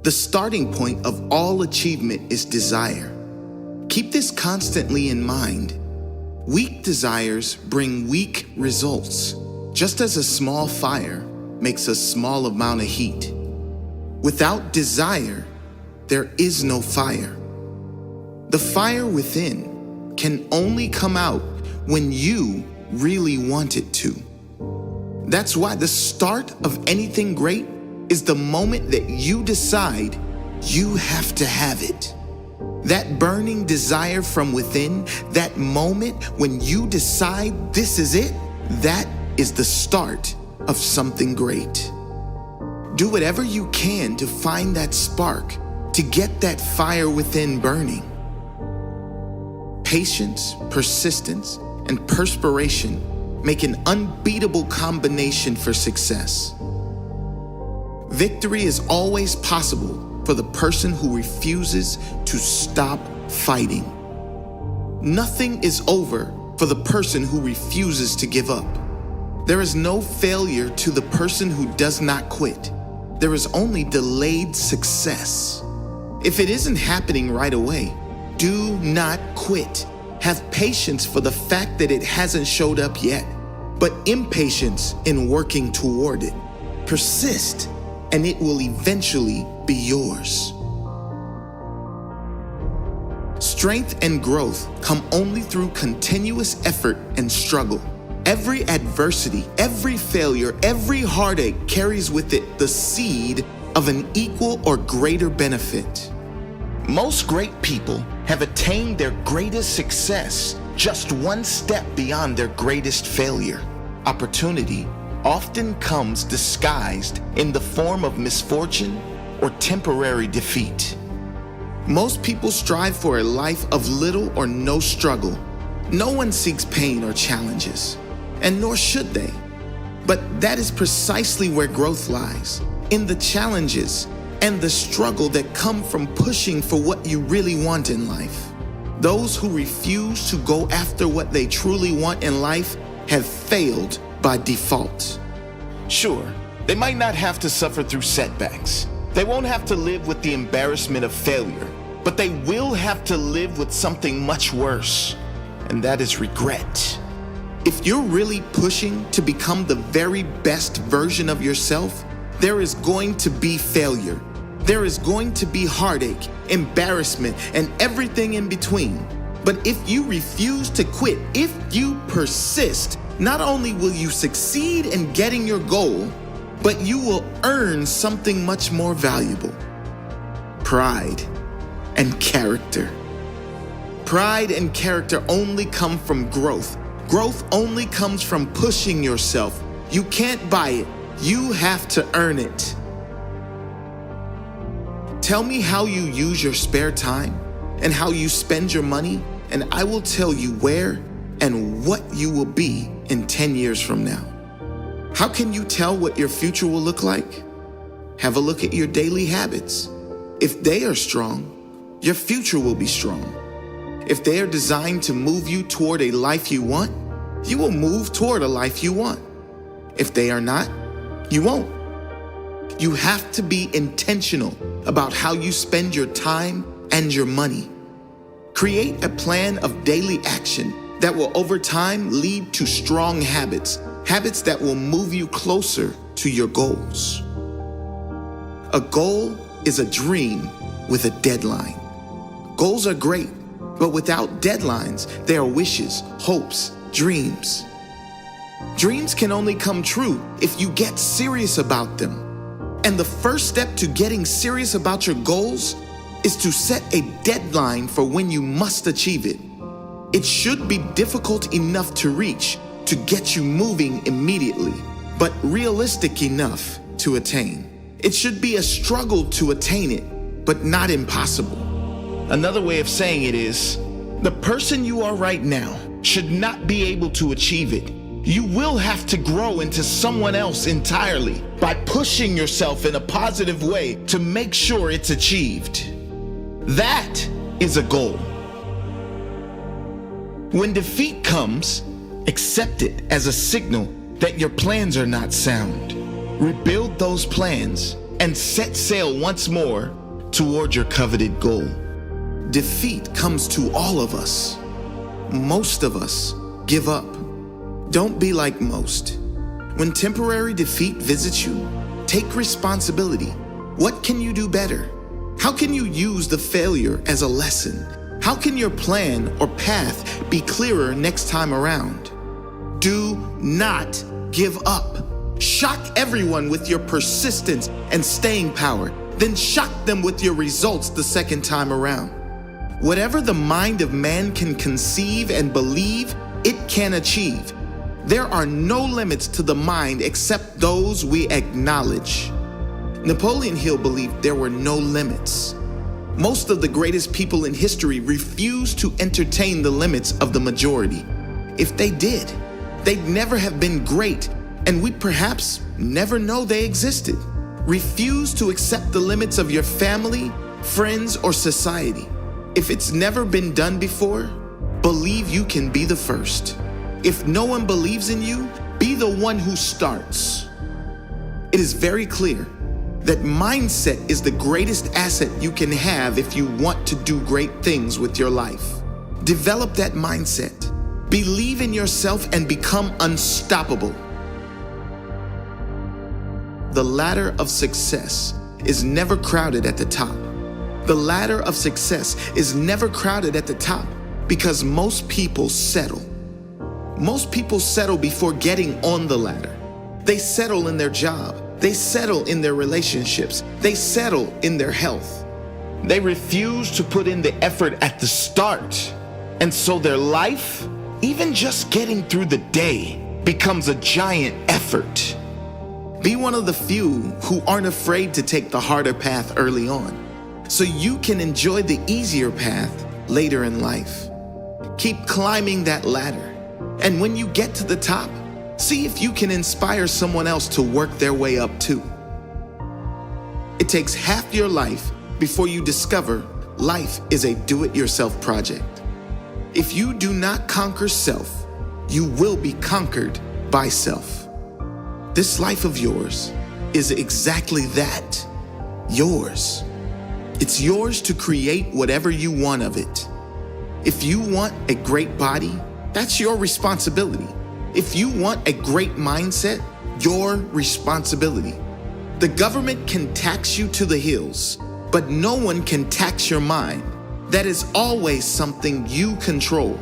The starting point of all achievement is desire. Keep this constantly in mind. Weak desires bring weak results, just as a small fire makes a small amount of heat. Without desire, there is no fire. The fire within can only come out when you really want it to. That's why the start of anything great is the moment that you decide you have to have it. That burning desire from within, that moment when you decide this is it, that is the start of something great. Do whatever you can to find that spark, to get that fire within burning. Patience, persistence, and perspiration make an unbeatable combination for success. Victory is always possible for the person who refuses to stop fighting. Nothing is over for the person who refuses to give up. There is no failure to the person who does not quit. There is only delayed success. If it isn't happening right away, do not quit. Have patience for the fact that it hasn't showed up yet, but impatience in working toward it. Persist, and it will eventually be yours. Strength and growth come only through continuous effort and struggle. Every adversity, every failure, every heartache carries with it the seed of an equal or greater benefit. Most great people have attained their greatest success just one step beyond their greatest failure. Opportunity often comes disguised in the form of misfortune or temporary defeat. Most people strive for a life of little or no struggle. No one seeks pain or challenges, and nor should they. But that is precisely where growth lies, in the challenges and the struggle that come from pushing for what you really want in life. Those who refuse to go after what they truly want in life have failed by default. Sure, they might not have to suffer through setbacks. They won't have to live with the embarrassment of failure, but they will have to live with something much worse, and that is regret. If you're really pushing to become the very best version of yourself, there is going to be failure. There is going to be heartache, embarrassment, and everything in between. But if you refuse to quit, if you persist, not only will you succeed in getting your goal, but you will earn something much more valuable: pride and character. Pride and character only come from growth. Growth only comes from pushing yourself. You can't buy it. You have to earn it. Tell me how you use your spare time and how you spend your money, and I will tell you where and what you will be in 10 years from now. How can you tell what your future will look like? Have a look at your daily habits. If they are strong, your future will be strong. If they are designed to move you toward a life you want, you will move toward a life you want. If they are not, you won't. You have to be intentional about how you spend your time and your money. Create a plan of daily action that will over time lead to strong habits, habits that will move you closer to your goals. A goal is a dream with a deadline. Goals are great, but without deadlines, they are wishes, hopes, dreams. Dreams can only come true if you get serious about them. And the first step to getting serious about your goals is to set a deadline for when you must achieve it. It should be difficult enough to reach to get you moving immediately, but realistic enough to attain. It should be a struggle to attain it, but not impossible. Another way of saying it is, the person you are right now should not be able to achieve it. You will have to grow into someone else entirely by pushing yourself in a positive way to make sure it's achieved. That is a goal. When defeat comes, accept it as a signal that your plans are not sound. Rebuild those plans and set sail once more toward your coveted goal. Defeat comes to all of us. Most of us give up. Don't be like most. When temporary defeat visits you, take responsibility. What can you do better? How can you use the failure as a lesson? How can your plan or path be clearer next time around? Do not give up. Shock everyone with your persistence and staying power, then shock them with your results the second time around. Whatever the mind of man can conceive and believe, it can achieve. There are no limits to the mind except those we acknowledge. Napoleon Hill believed there were no limits. Most of the greatest people in history refused to entertain the limits of the majority. If they did, they'd never have been great, and we'd perhaps never know they existed. Refuse to accept the limits of your family, friends, or society. If it's never been done before, believe you can be the first. If no one believes in you, be the one who starts. It is very clear that mindset is the greatest asset you can have if you want to do great things with your life. Develop that mindset. Believe in yourself and become unstoppable. The ladder of success is never crowded at the top. The ladder of success is never crowded at the top because most people settle. Most people settle before getting on the ladder. They settle in their job. They settle in their relationships. They settle in their health. They refuse to put in the effort at the start. And so their life, even just getting through the day, becomes a giant effort. Be one of the few who aren't afraid to take the harder path early on, so you can enjoy the easier path later in life. Keep climbing that ladder. And when you get to the top, see if you can inspire someone else to work their way up too. It takes half your life before you discover life is a do-it-yourself project. If you do not conquer self, you will be conquered by self. This life of yours is exactly that, yours. It's yours to create whatever you want of it. If you want a great body, that's your responsibility. If you want a great mindset, your responsibility. The government can tax you to the hills, but no one can tax your mind. That is always something you control.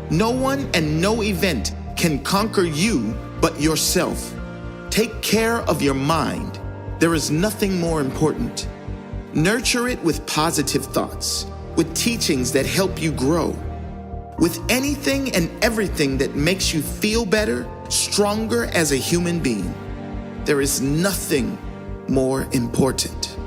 No one and no event can conquer you but yourself. Take care of your mind. There is nothing more important. Nurture it with positive thoughts, with teachings that help you grow, with anything and everything that makes you feel better, stronger as a human being. There is nothing more important.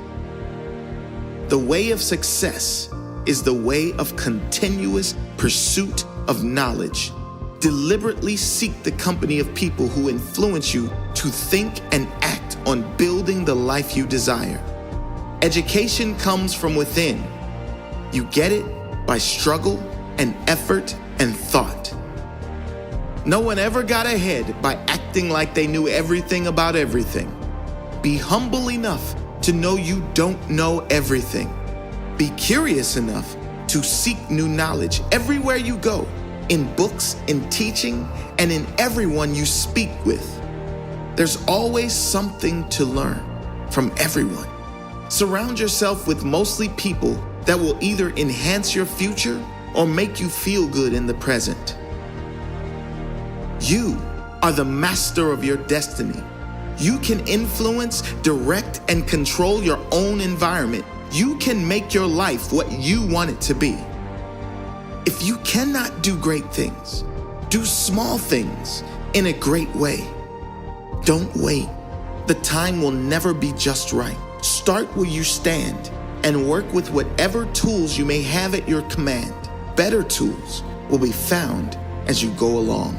The way of success is the way of continuous pursuit of knowledge. Deliberately seek the company of people who influence you to think and act on building the life you desire. Education comes from within. You get it by struggle and effort and thought. No one ever got ahead by acting like they knew everything about everything. Be humble enough to know you don't know everything. Be curious enough to seek new knowledge everywhere you go, in books, in teaching, and in everyone you speak with. There's always something to learn from everyone. Surround yourself with mostly people that will either enhance your future or make you feel good in the present. You are the master of your destiny. You can influence, direct, and control your own environment. You can make your life what you want it to be. If you cannot do great things, do small things in a great way. Don't wait. The time will never be just right. Start where you stand and work with whatever tools you may have at your command. Better tools will be found as you go along.